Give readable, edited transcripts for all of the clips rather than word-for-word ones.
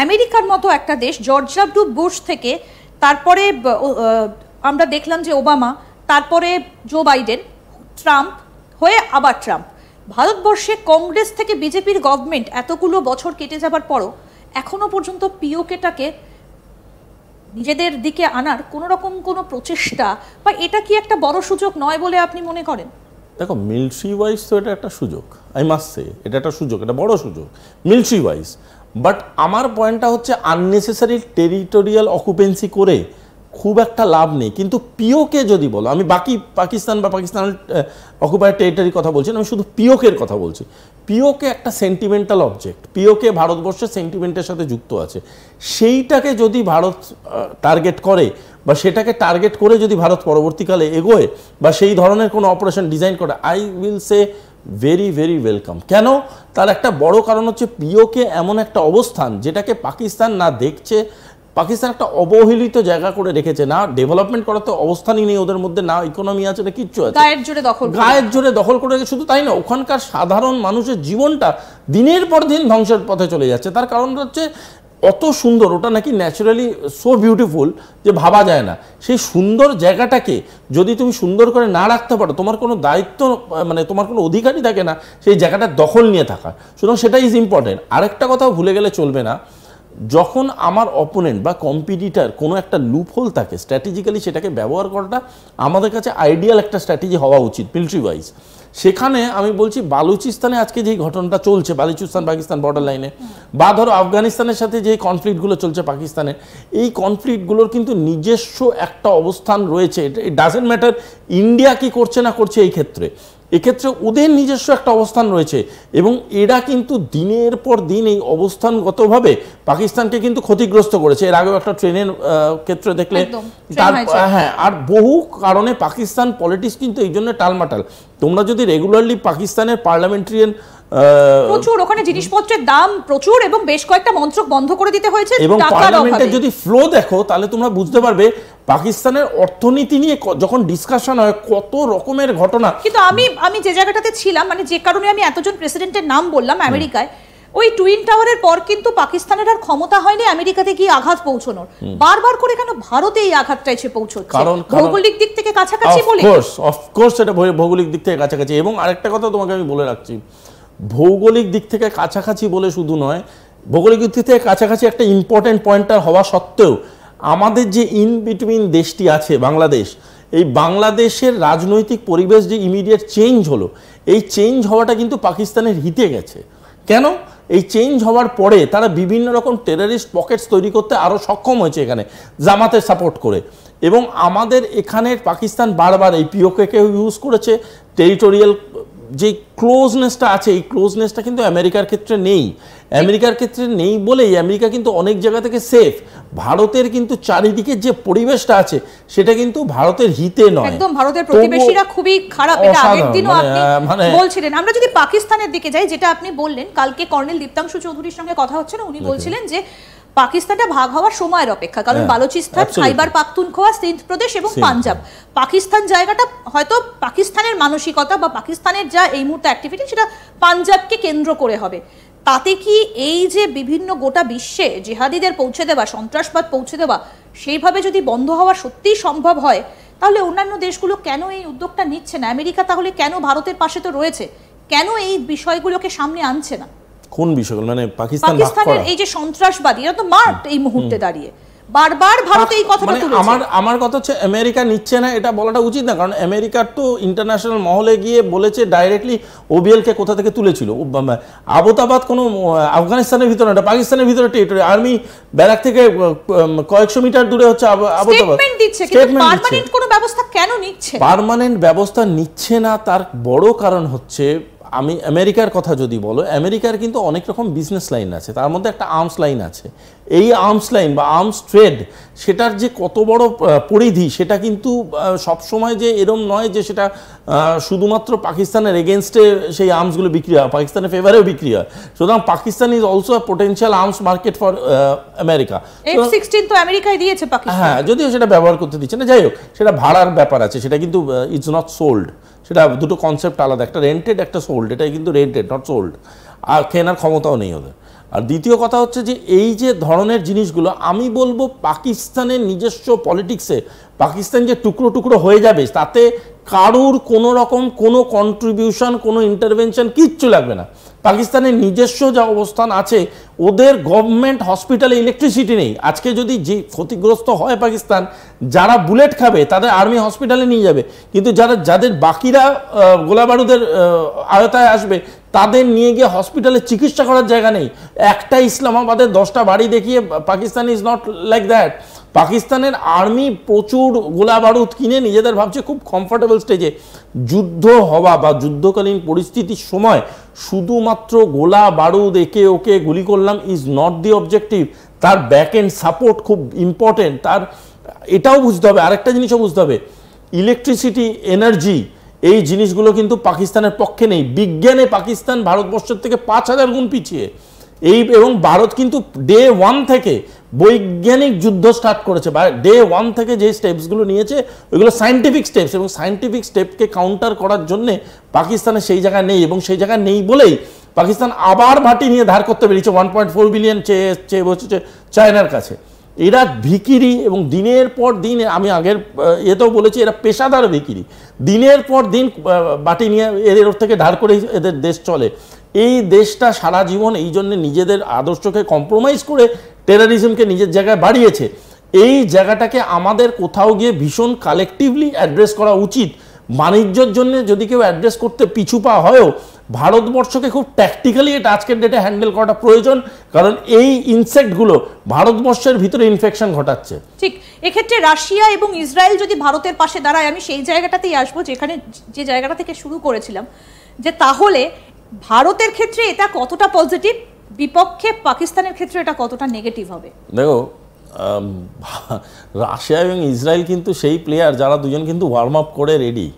আমেরিকার মতো একটা দেশ, জর্জ ডব্লিউ বুশ থেকে তারপরে আমরা দেখলাম যে ওবামা, তারপরে জো বাইডেন, ট্রাম্প হয়ে আবার ট্রাম্প, ভারতবর্ষে কংগ্রেস থেকে বিজেপির গভর্নমেন্ট এতগুলো বছর কেটে যাবার পরও এখনো পর্যন্ত পিওকেটাকে নিজেদের দিকে আনার কোনো রকম কোনো প্রচেষ্টা, বা এটা কি একটা বড় সুযোগ নয় বলে আপনি মনে করেন? দেখো, মিলিটারি ওয়াইজ তো এটা একটা সুযোগ, আই মাস্ট সে এটা একটা সুযোগ, এটা বড় সুযোগ মিলিটারি ওয়াইজ। বাট আমার পয়েন্টটা হচ্ছে আননেসেসারি টেরিটোরিয়াল অকুপেন্সি করে খুব একটা লাভ নেই। কিন্তু পিওকে যদি বলো, আমি বাকি পাকিস্তান বা পাকিস্তান অকুপায়েড টেরিটরির কথা বলছি না, আমি শুধু পিওকের কথা বলছি। পিওকে একটা সেন্টিমেন্টাল অবজেক্ট, পিওকে ভারতবর্ষের সেন্টিমেন্টের সাথে যুক্ত আছে। সেইটাকে যদি ভারত টার্গেট করে বা সেটাকে টার্গেট করে যদি ভারত পরবর্তীকালে এগোয় বা সেই ধরনের কোনো অপারেশন ডিজাইন করে, I will say very very welcome. কেন? তার একটা বড় কারণ হচ্ছে পিওকে এমন একটা অবস্থান যেটাকে পাকিস্তান না দেখছে। পাকিস্তান একটা অবহেলিত জায়গা করে রেখেছে, না ডেভেলপমেন্ট করার তো অবস্থানই নেই ওদের মধ্যে, না ইকোনমি আছে, না কিচ্ছু আছে, গায়ের জোরে দখল করে রেখে। শুধু তাই না, ওখানকার সাধারণ মানুষের জীবনটা দিনের পর দিন ধ্বংসের পথে চলে যাচ্ছে। তার কারণ হচ্ছে অত সুন্দর, ওটা নাকি ন্যাচারালি সো বিউটিফুল যে ভাবা যায় না। সেই সুন্দর জায়গাটাকে যদি তুমি সুন্দর করে না রাখতে পারো, তোমার কোনো দায়িত্ব মানে তোমার কোনো অধিকারই থাকে না সেই জায়গাটার দখল নিয়ে থাকা। সুতরাং সেটা ইজ ইম্পর্টেন্ট। আরেকটা কথাও ভুলে গেলে চলবে না, যখন আমার অপোনেন্ট বা কম্পিটিটার কোনো একটা লুপহোল থাকে, স্ট্র্যাটেজিক্যালি সেটাকে ব্যবহার করাটা আমাদের কাছে আইডিয়াল একটা স্ট্র্যাটেজি হওয়া উচিত মিলিটারি ওয়াইজ। সেখানে আমি বলছি বালুচিস্তানে আজকে যেই ঘটনাটা চলছে, বালুচিস্তান পাকিস্তান বর্ডার লাইনে, বা ধরো আফগানিস্তানের সাথে যে কনফ্লিক্টগুলো চলছে পাকিস্তানের, এই কনফ্লিক্টগুলোর কিন্তু নিজস্ব একটা অবস্থান রয়েছে। ইট ডাজেন্ট ম্যাটার ইন্ডিয়া কি করছে না করছে, এক্ষেত্রে ওদের নিজস্ব একটা অবস্থান রয়েছে এবং এরা কিন্তু দিনের পর দিন এই অবস্থানগতভাবে পাকিস্তানকে কিন্তু ক্ষতিগ্রস্ত করেছে। এর আগেও একটা ট্রেনের ক্ষেত্রে দেখলে তার, হ্যাঁ, আর বহু কারণে পাকিস্তান পলিটিক্স কিন্তু এই জন্য টালমাটাল। তোমরা যদি রেগুলারলি পাকিস্তানের পার্লামেন্টারিয়ান প্রচুর, ওখানে জিনিসপত্রের দাম প্রচুর এবং বেশ কয়েকটা মন্ত্রক বন্ধ করে দিতে হয়েছে, এবং পার্লামেন্টের যদি ফ্লো দেখো তাহলে তোমরা বুঝতে পারবে পাকিস্তানের অর্থনীতি নিয়ে যখন ডিসকাশন হয় কত রকমের ঘটনা। কিন্তু আমি যে জায়গাটাতে ছিলাম, মানে যে কারণে আমি এতজন প্রেসিডেন্টের নাম বললাম আমেরিকায়, ওই টুইন টাওয়ারের পর কিন্তু পাকিস্তানের আর ক্ষমতা হয়নি আমেরিকাতে গিয়ে আঘাত পৌঁছানোর। বারবার করে কেন ভারতে এই আঘাতটা এসে পৌঁছচ্ছে? ভৌগোলিক দিক থেকে কাছাকাছি বলে, অফকোর্স এটা ভৌগোলিক দিক থেকে কাছাকাছি। এবং আরেকটা কথা তোমাকে আমি বলে রাখছি, ভৌগোলিক দিক থেকে কাছাকাছি বলে শুধু নয়, ভৌগোলিক দিক থেকে কাছাকাছি একটা ইম্পর্টেন্ট পয়েন্টার হওয়া সত্ত্বেও আমাদের যে ইন বিটুইন দেশটি আছে বাংলাদেশ, এই বাংলাদেশের রাজনৈতিক পরিবেশ যে ইমিডিয়েট চেঞ্জ হলো, এই চেঞ্জ হওয়াটা কিন্তু পাকিস্তানের হিতে গেছে। কেন? এই চেঞ্জ হওয়ার পরে তারা বিভিন্ন রকম টেররিস্ট পকেটস তৈরি করতে আরও সক্ষম হয়েছে এখানে জামাতের সাপোর্ট করে। এবং আমাদের এখানে পাকিস্তান বারবার এই পিওকে ইউজ করেছে। টেরিটোরিয়াল যে ক্লোজনেসটা আছে, এই ক্লোজনেসটা কিন্তু আমেরিকার ক্ষেত্রে নেই বলেই আমেরিকা কিন্তু অনেক জায়গা থেকে সেফ। ভারতের কিন্তু চারিদিকে যে পরিবেশটা আছে সেটা কিন্তু ভারতের হিতে নয়, একদম ভারতের প্রতিবেশীরা খুবই খারাপ। এটা আগের দিনও আপনি বলছিলেন। আমরা যদি পাকিস্তানের দিকে যাই, যেটা আপনি বললেন, কালকে কর্নেল দীপ্তাংশু চৌধুরীর সঙ্গে কথা হচ্ছে না, উনি বলছিলেন যে পাকিস্তানটা ভাগ হওয়ার সময়ের অপেক্ষা, কারণ বালুচিস্তান, খাইবার পাখতুনখোয়া, সিন্ধ প্রদেশ এবং পাঞ্জাব, পাকিস্তান জায়গাটা হয়তো পাকিস্তানের মানসিকতা বা পাকিস্তানের যা এই মুহূর্তে অ্যাক্টিভিটি সেটা পাঞ্জাবকে কেন্দ্র করে হবে। তাতে কি এই যে বিভিন্ন গোটা বিশ্বে জিহাদিদের পৌঁছে দেওয়া, সন্ত্রাসবাদ পৌঁছে দেওয়া, সেইভাবে যদি বন্ধ হওয়া সত্যিই সম্ভব হয়, তাহলে অন্যান্য দেশগুলো কেন এই উদ্যোগটা নিচ্ছে না? আমেরিকা তাহলে কেন ভারতের পাশে তো রয়েছে, কেন এই বিষয়গুলোকে সামনে আনছে না? কোন বিষয়গুলো? মানে পাকিস্তানের এই যে সন্ত্রাসবাদী, এরা তো মার্কড এই মুহূর্তে দাঁড়িয়ে, বারবার ভারত এই কথাটা তুলেছে। আমার কথা হচ্ছে আমেরিকা নিচ্ছে না এটা বলাটা উচিত না, কারণ আমেরিকার তো ইন্টারন্যাশনাল মহলে গিয়ে বলেছে ডাইরেক্টলি ওবিএল কে কোথা থেকে তুলেছিল। আবোতাবাদ কোনো আফগানিস্তানের ভিতরে না, পাকিস্তানের ভিতরে টেরিটরি, আর্মি ব্যারাক থেকে কয়েকশো মিটার দূরে হচ্ছে আবোতাবাদ। পার্মানেন্ট কোনো ব্যবস্থা কেন নিচ্ছে? পার্মানেন্ট ব্যবস্থা নিচ্ছে না তার বড় কারণ হচ্ছে, আমি আমেরিকার কথা যদি বলো, আমেরিকার কিন্তু অনেক রকম বিজনেস লাইন আছে, তার মধ্যে একটা আর্মস লাইন আছে। এই আর্মস লাইন বা আর্মস ট্রেড, সেটার যে কত বড় পরিধি সেটা কিন্তু সবসময় যে এরম নয় যে সেটা শুধুমাত্র পাকিস্তানের এগেনস্টে সেই আর্মসগুলো বিক্রি হয়, পাকিস্তানের ফেভারেও বিক্রি হয়। সুতরাং Pakistan is also a potential arms market for America. F-16 তো আমেরিকায় দিয়েছে পাকিস্তান, হ্যাঁ, যদিও সেটা ব্যবহার করতে দিচ্ছে না, যাই হোক সেটা ভাড়ার ব্যাপার আছে, সেটা কিন্তু ইটস নট সোল্ড। সেটা দুটো কনসেপ্ট আলাদা, একটা রেন্টেড একটা সোল্ড। এটাই কিন্তু রেন্টেড, নট সোল্ড। আর কেনার ক্ষমতাও নেই ওদের। আর দ্বিতীয় কথা হচ্ছে যে এই যে ধরনের জিনিসগুলো, আমি বলবো পাকিস্তানের নিজস্ব পলিটিক্সে পাকিস্তান যে টুকরো টুকরো হয়ে যাবে তাতে কারুর কোনো রকম কোনো কন্ট্রিবিউশন, কোনো ইন্টারভেনশন কিচ্ছু লাগবে না। পাকিস্তানের নিজস্ব যা অবস্থান আছে, ওদের গভর্নমেন্ট হসপিটালে ইলেকট্রিসিটি নেই। আজকে যদি যে ক্ষতিগ্রস্ত হয় পাকিস্তান, যারা বুলেট খাবে তাদের আর্মি হসপিটালে নিয়ে যাবে, কিন্তু যাদের বাকিরা গোলাবারুদের আয়তায় আসবে তাদের নিয়ে গিয়ে হসপিটালে চিকিৎসা করার জায়গা নেই। একটা ইসলামাবাদের 10টা বাড়ি দেখিয়ে Pakistan is not like that. পাকিস্তানের আর্মি প্রচুর গোলাবারুদ কিনে নিজেদের ভাবছে খুব কমফোর্টেবল স্টেজে। যুদ্ধ হওয়া বা যুদ্ধকালীন পরিস্থিতির সময় শুধুমাত্র গোলা বারুদ একে ওকে গুলি করলাম ইজ নট দি অবজেক্টিভ। তার ব্যাক এন্ড সাপোর্ট খুব ইম্পর্টেন্ট। তার এটাও বুঝতে হবে, আরেকটা জিনিসও বুঝতে হবে, ইলেকট্রিসিটি, এনার্জি, এই জিনিসগুলো কিন্তু পাকিস্তানের পক্ষে নেই। বিজ্ঞানে পাকিস্তান ভারতবর্ষের থেকে 5000 গুণ পিছিয়ে। এবং ভারত কিন্তু ডে 1 থেকে বৈজ্ঞানিক যুদ্ধ স্টার্ট করেছে। ডে 1 থেকে যে স্টেপসগুলো নিয়েছে ওইগুলো সায়েন্টিফিক স্টেপস, এবং সায়েন্টিফিক স্টেপকে কাউন্টার করার জন্যে পাকিস্তানের সেই জায়গায় নেই। এবং সেই জায়গায় নেই বলেই পাকিস্তান আবার ভাটি নিয়ে ধার করতে পেরেছে। 1.4 বিলিয়ন চেয়ে বসেছে চায়নার কাছে। এরা ভিখিরি, এবং দিনের পর দিন, আমি আগের এতেও বলেছি, এরা পেশাদার ভিখিরি। দিনের পর দিন বাটি নিয়ে এদের থেকে ধার করে এদের দেশ চলে। এই দেশটা সারা জীবন এই জন্য নিজেদের আদর্শকে কম্প্রোমাইজ করে টেররিজমকে নিজের জায়গায় বাড়িয়েছে। এই জায়গাটাকে আমাদের কোথাও গিয়ে ভীষণ কালেকটিভলি অ্যাড্রেস করা উচিত। বাণিজ্যের জন্য যদি কেউ অ্যাড্রেস করতে পিছু পা হয়ও, ভারতবর্ষকে খুব ট্যাকটিক্যালি এটা আজকের ডেটে হ্যান্ডেল করাটা প্রয়োজন, কারণ এই ইনসেক্টগুলো ভারতবর্ষের ভিতরে ইনফেকশন ঘটাচ্ছে। ঠিক, এক্ষেত্রে রাশিয়া এবং ইসরায়েল যদি ভারতের পাশে দাঁড়ায়, আমি সেই জায়গাটাতেই আসবো যেখানে যে জায়গাটা থেকে শুরু করেছিলাম, যে তাহলে ভারতের ক্ষেত্রে এটা কতটা পজিটিভ, বিপক্ষে পাকিস্তানের ক্ষেত্রে এটা কতটা নেগেটিভ হবে। দেখো, রাশিয়া এবং ইসরায়েল কিন্তু সেই প্লেয়ার যারা দুজন কিন্তু ওয়ার্ম আপ করে রেডি।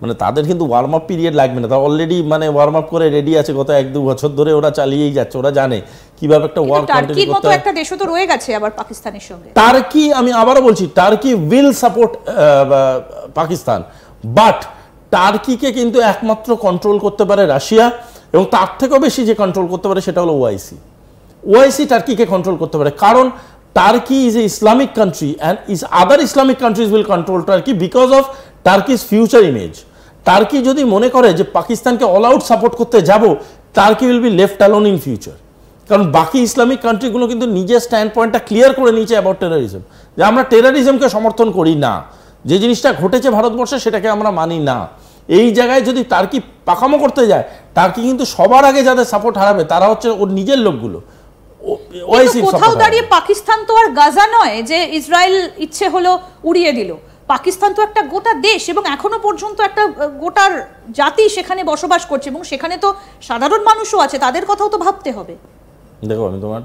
মানে তাদের কিন্তু ওয়ার্ম আপ পিরিয়ড লাগবে না, তারা অলরেডি মানে ওয়ার্ম আপ করে রেডি আছে। গত 1-2 বছর ধরে ওরা চালিয়েই যাচ্ছে। ওরা জানে কিভাবে একটা ওয়ার কন্টিনিউ করতে হয়। একটা দেশও তো রয়ে গেছে আবার পাকিস্তানের সঙ্গে। টার্কি, আমি আবারও বলছি, Turkey will support Pakistan, but টার্কিকে কিন্তু একমাত্র কন্ট্রোল করতে পারে রাশিয়া, এবং তার থেকেও বেশি যে কন্ট্রোল করতে পারে সেটা হলো ওআইসি টার্কিকে কন্ট্রোল করতে পারে। কারণ Turkey is a Islamic country and other Islamic countries will control Turkey because of Turkey's future image. Turkey যদি মনে করে যে পাকিস্তানকে অল আউট সাপোর্ট করতে যাব, turkey will be left alone in future. কারণ বাকি ইসলামিক কান্ট্রিগুলো কিন্তু নিজের স্ট্যান্ড পয়েন্টটা ক্লিয়ার করে নিয়েছে অ্যাবাউট টেরোরিজম, যে আমরা টেরোরিজমকে সমর্থন করি না, যে জিনিসটা ঘটেছে ভারতবর্ষে সেটাকে আমরা মানি না। এই জায়গায় যদি টার্কি পাকামো করতে যায়, টার্কি কিন্তু সবার আগে যাদের সাপোর্ট হারাবে তারা হচ্ছে ওর নিজের লোকগুলো। কোথাও দাঁড়িয়ে পাকিস্তান তো আর গাজা নয় যে ইসরায়েল ইচ্ছে হলো উড়িয়ে দিল। পাকিস্তান তো একটা গোটা দেশ, এবং এখনো পর্যন্ত একটা গোটার জাতি সেখানে বসবাস করছে, এবং সেখানে তো সাধারণ মানুষও আছে, তাদের কথাও তো ভাবতে হবে। দেখো, আমি তোমার